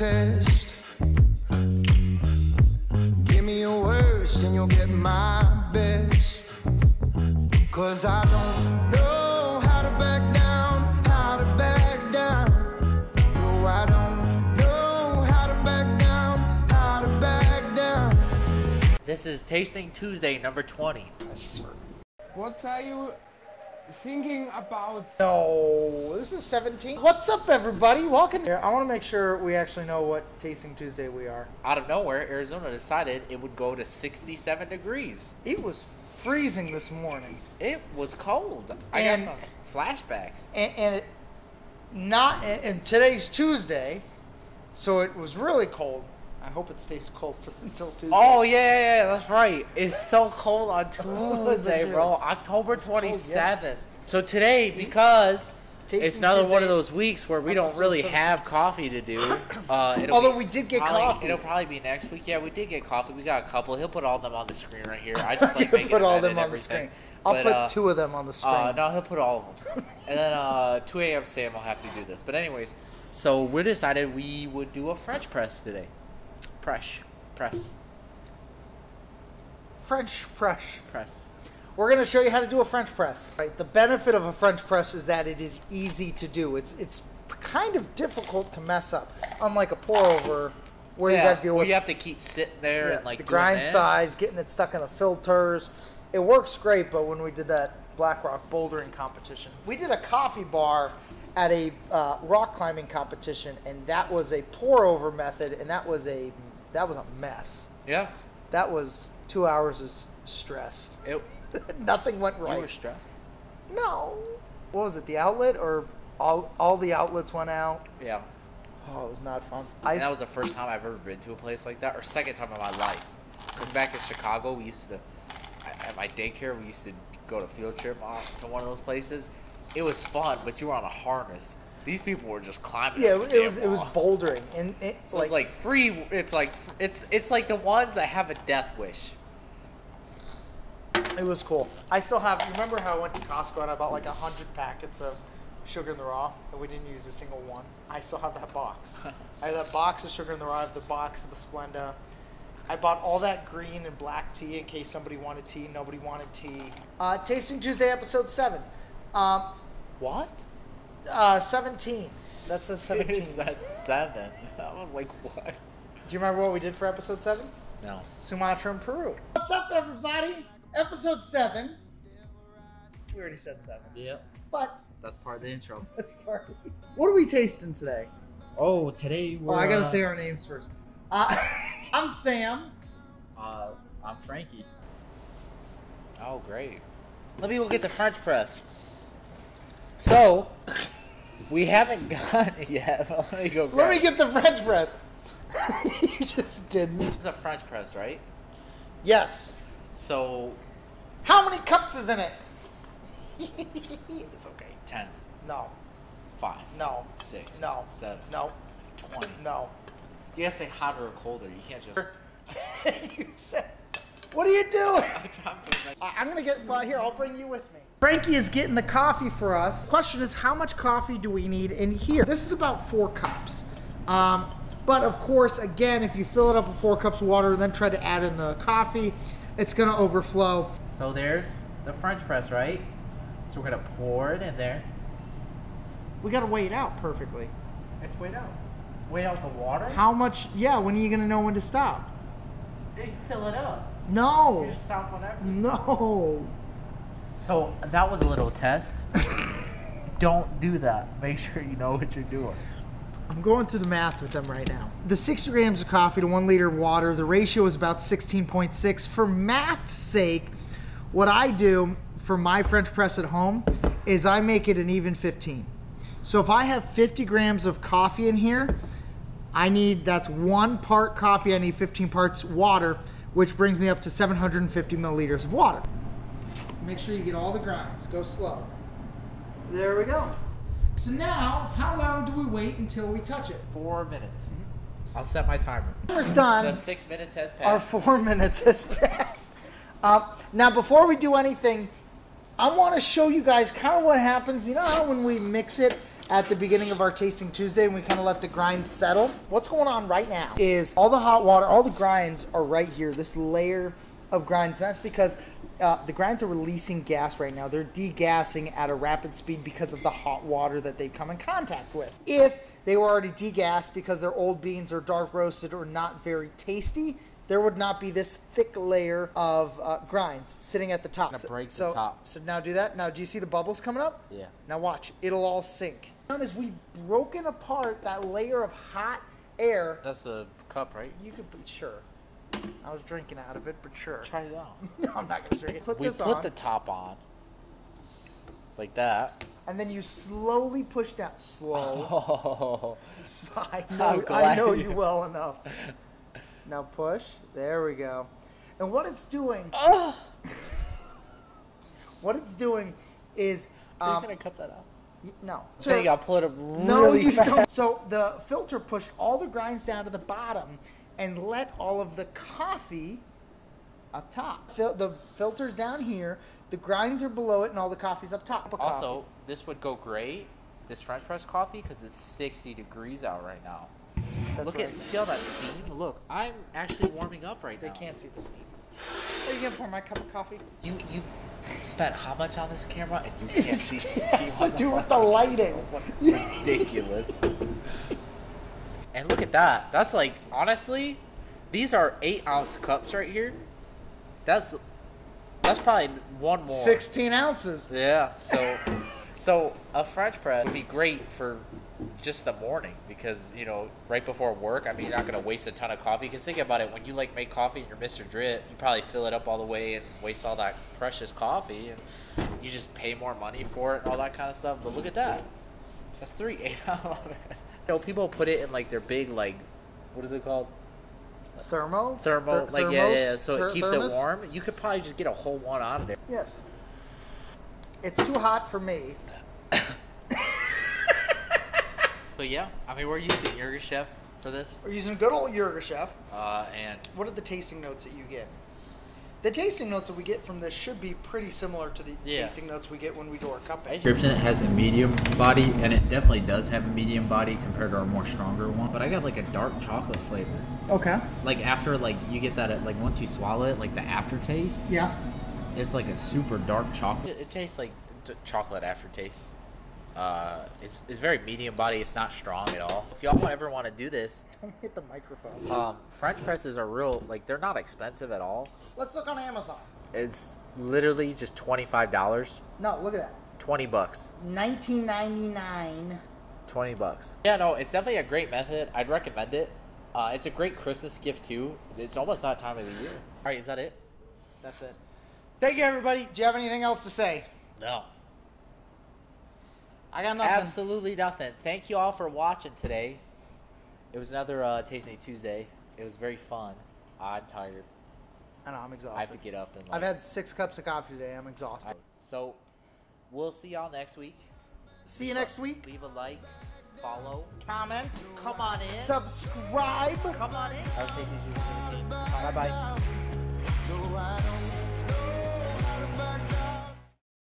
test. Give me your worst and you'll get my best. Cause I don't know how to back down, how to back down. No, I don't know how to back down, how to back down. This is Tasting Tuesday number 20. What are you thinking about? No, this is 17. What's up, everybody? Welcome here. I want to make sure we actually know what Tasting Tuesday we are. Out of nowhere, Arizona decided it would go to 67 degrees. It was freezing this morning. It was cold. I got some flashbacks. And today's Tuesday, so it was really cold. I hope it stays cold until Tuesday. Oh, yeah, that's right. It's so cold on Tuesday, bro. October 27th. Yes. So today, because Tasting it's another Tuesday, one of those weeks where we don't really have coffee to do. Although we did get coffee. It'll probably be next week. Yeah, we did get coffee. We got a couple. He'll put all of them on the screen right here. I just like making put all them them on the screen. I'll put two of them on the screen. No, he'll put all of them. And then 2 a.m. Sam will have to do this. But anyways, so we decided we would do a French press today. Press. French press. Press. We're going to show you how to do a French press. Right. The benefit of a French press is that it is easy to do. It's kind of difficult to mess up, unlike a pour over where you got to deal with. You have to keep sitting there and like the grind size, getting it stuck in the filters. It works great, but when we did that Black Rock bouldering competition, we did a coffee bar at a rock climbing competition, and that was a pour over method, and that was a mess. Yeah. That was 2 hours of stress. Nothing went right. You were stressed? No. What was it, the outlet, or all the outlets went out? Yeah. Oh, it was not fun. And that was the first time I've ever been to a place like that, or second time in my life. Because back in Chicago, we used to, at my daycare, we used to go to field trip to one of those places. It was fun, but you were on a harness. These people were just climbing. Yeah, it was bouldering, and it's like free. It's like the ones that have a death wish. It was cool. I still have. You remember how I went to Costco and I bought like 100 packets of Sugar in the Raw, and we didn't use a single one. I still have that box. I have that box of Sugar in the Raw. I have the box of the Splenda. I bought all that green and black tea in case somebody wanted tea. Nobody wanted tea. Tasting Tuesday, episode 7. What? 17. That's a 17. That's 7. I was like, what? Do you remember what we did for episode 7? No. Sumatra and Peru. What's up, everybody? Episode 7. We already said 7. Yep. But that's part of the intro. That's part of it. What are we tasting today? Oh, today we're... I gotta say our names first. I'm Sam. I'm Frankie. Oh, great. Let me go get the French press. So, we haven't got it yet. Let me go grab Let me get the French press. You just didn't. It's a French press, right? Yes. So... How many cups is in it? It's okay. 10. No. 5. No. 6. No. 7. No. 20. No. You gotta say hotter or colder. You can't just... You said... What are you doing? I'm gonna get... Well, here, I'll bring you with me. Frankie is getting the coffee for us. The question is, how much coffee do we need in here? This is about 4 cups. But of course, again, if you fill it up with 4 cups of water and then try to add in the coffee, it's gonna overflow. So there's the French press, right? So we're gonna pour it in there. We gotta weigh it out perfectly. It's weighed out. Weigh out the water? How much? Yeah, when are you gonna know when to stop? They fill it up. No. You just stop whenever. No. So that was a little test. Don't do that. Make sure you know what you're doing. I'm going through the math with them right now. The 60 grams of coffee to 1 liter of water, the ratio is about 16.6. For math's sake, what I do for my French press at home is I make it an even 15. So if I have 50 grams of coffee in here, that's 1 part coffee, I need 15 parts water, which brings me up to 750 milliliters of water. Make sure you get all the grinds. Go slow. There we go. So now, how long do we wait until we touch it? 4 minutes. I'll set my timer. Timer's done. The 6 minutes has passed. Our 4 minutes has passed. Now, before we do anything, I want to show you guys kind of what happens. You know how when we mix it, at the beginning of our Tasting Tuesday and we kind of let the grinds settle. What's going on right now is all the hot water, all the grinds are right here, this layer of grinds. That's because the grinds are releasing gas right now. They're degassing at a rapid speed because of the hot water that they've come in contact with. If they were already degassed because their old beans are dark roasted or not very tasty, there would not be this thick layer of grinds sitting at the top. Gonna break the top. So now do that. Now do you see the bubbles coming up? Yeah. Now watch. It'll all sink. As we've broken apart that layer of hot air. That's the cup, right? You could be sure. I was drinking out of it, but sure. Try it out. No, I'm not gonna drink it. We put the top on. Like that. And then you slowly push down. Slow. Oh. I know you well enough. Now push. There we go. And what it's doing. What it's doing is. Are you gonna cut that out? No. So you gotta pull it up really no, you fast. don't. So the filter pushed all the grinds down to the bottom and let all of the coffee up top. The filter's down here. The grinds are below it, and all the coffee's up top. Also, this would go great, this French press coffee, because it's 60 degrees out right now. That's right. See all that steam? Look, I'm actually warming up right They now. can't see the steam. Are you gonna pour my cup of coffee? You spent how much on this camera, and you can't see the steam? It's to do with the lighting. Ridiculous. And look at that. That's like, honestly, these are 8-ounce cups right here. That's probably one more. 16 ounces. Yeah. So a French press would be great for just the morning because, you know, right before work, I mean, you're not going to waste a ton of coffee. Because think about it, when you, like, make coffee and you're Mr. Drip, you probably fill it up all the way and waste all that precious coffee. And you just pay more money for it and all that kind of stuff. But look at that. That's 3 8-ounce. You know, people put it in, like, their big, like, what is it called? Thermo, like, yeah. So it keeps thermos? it warm. You could probably just get a whole one out of there. Yes. It's too hot for me. So yeah, I mean, we're using Yirgacheffe for this. We're using good old Yirgacheffe. And What are the tasting notes that you get? The tasting notes that we get from this should be pretty similar to the tasting notes we get when we do our cupping. Description, it has a medium body, and it definitely does have a medium body compared to our more stronger one. But I got like a dark chocolate flavor. Okay. Like after, like you get that, like once you swallow it, like the aftertaste, Yeah. it's like a super dark chocolate. it tastes like chocolate aftertaste. It's very medium body. It's not strong at all. If y'all ever want to do this, Don't hit the microphone. French presses are real, like, they're not expensive at all. Let's look on Amazon. It's literally just $25. No, look at that. $20. $19.99. $20. Yeah, no, it's definitely a great method. I'd recommend it. It's a great Christmas gift too. It's almost that time of the year. All right, is that it? That's it. Thank you, everybody. Do you have anything else to say? No. I got nothing. Absolutely nothing. Thank you all for watching today. It was another Tasting Tuesday. It was very fun. I'm tired. I know, I'm exhausted. I have to get up and. I've had 6 cups of coffee today. I'm exhausted. So, we'll see y'all next week. See you next week. Leave a like, follow, Comment. come on in, Subscribe. come on in. That was Tasting Tuesday 17. Bye bye. No, I don't